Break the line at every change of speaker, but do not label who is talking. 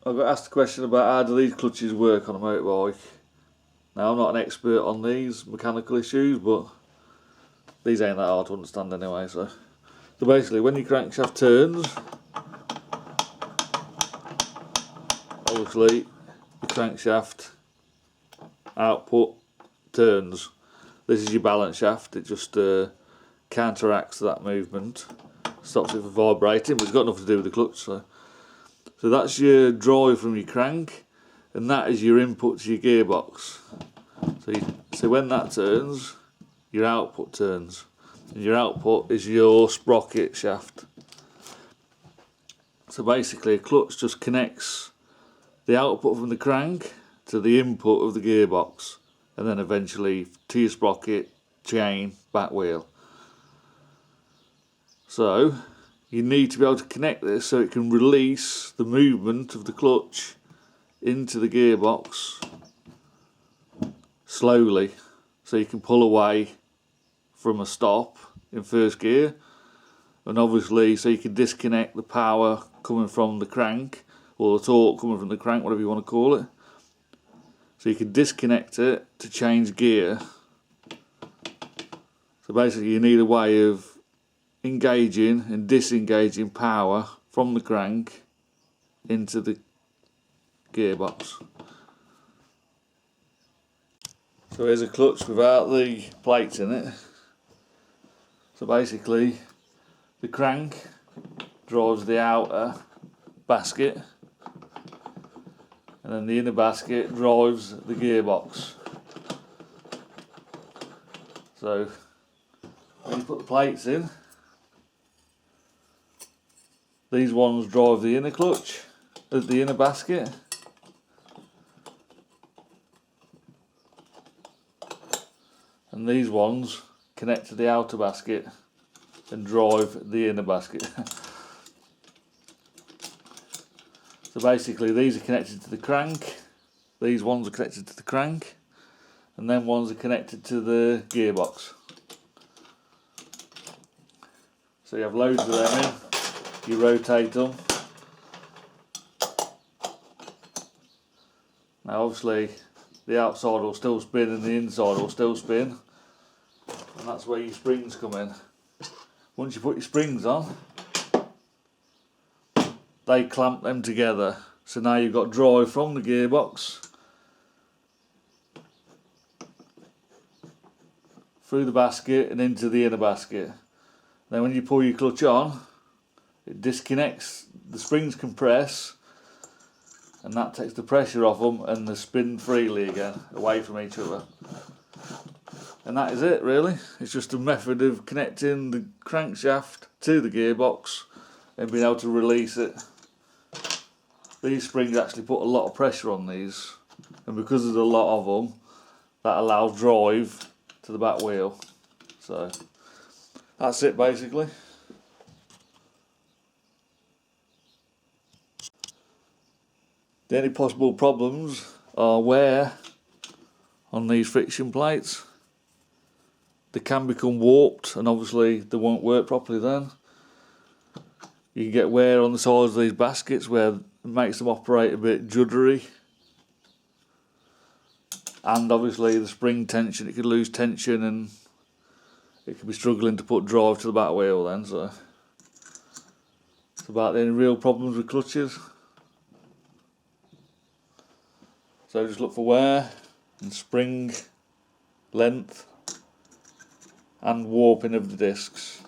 I got asked a question about how do these clutches work on a motorbike. Now I'm not an expert on these mechanical issues, but these ain't that hard to understand anyway. So basically, when your crankshaft turns, obviously the crankshaft output turns. This is your balance shaft. It just counteracts that movement, stops it from vibrating, but it's got nothing to do with the clutch. So that's your drive from your crank, and that is your input to your gearbox. So when that turns, your output turns, and your output is your sprocket shaft. So basically, a clutch just connects the output from the crank to the input of the gearbox, and then eventually to your sprocket, chain, back wheel. So you need to be able to connect this so it can release the movement of the clutch into the gearbox slowly, so you can pull away from a stop in first gear, and obviously so you can disconnect the power coming from the crank, or the torque coming from the crank, whatever you want to call it. So you can disconnect it to change gear. So basically you need a way of engaging and disengaging power from the crank into the gearbox. So here's a clutch without the plates in it. So basically the crank drives the outer basket, and then the inner basket drives the gearbox. So when you put the plates in, these ones drive the inner clutch, the inner basket, and these ones connect to the outer basket and drive the inner basket. So basically these are connected to the crank, these ones are connected to the crank, and then ones are connected to the gearbox. So you have loads of them in, you rotate them. Now obviously the outside will still spin and the inside will still spin, and that's where your springs come in. Once you put your springs on, they clamp them together. So now you've got drive from the gearbox through the basket and into the inner basket. Then when you pull your clutch on, it disconnects, the springs compress, and that takes the pressure off them and they spin freely again, away from each other. And that is it really. It's just a method of connecting the crankshaft to the gearbox and being able to release it. These springs actually put a lot of pressure on these, and because there's a lot of them, that allows drive to the back wheel. So that's it basically. The only possible problems are wear on these friction plates. They can become warped and obviously they won't work properly then. You can get wear on the sides of these baskets where it makes them operate a bit juddery. And obviously the spring tension, it could lose tension and it could be struggling to put drive to the back wheel then. So it's about the only real problems with clutches. So just look for wear and spring length and warping of the discs.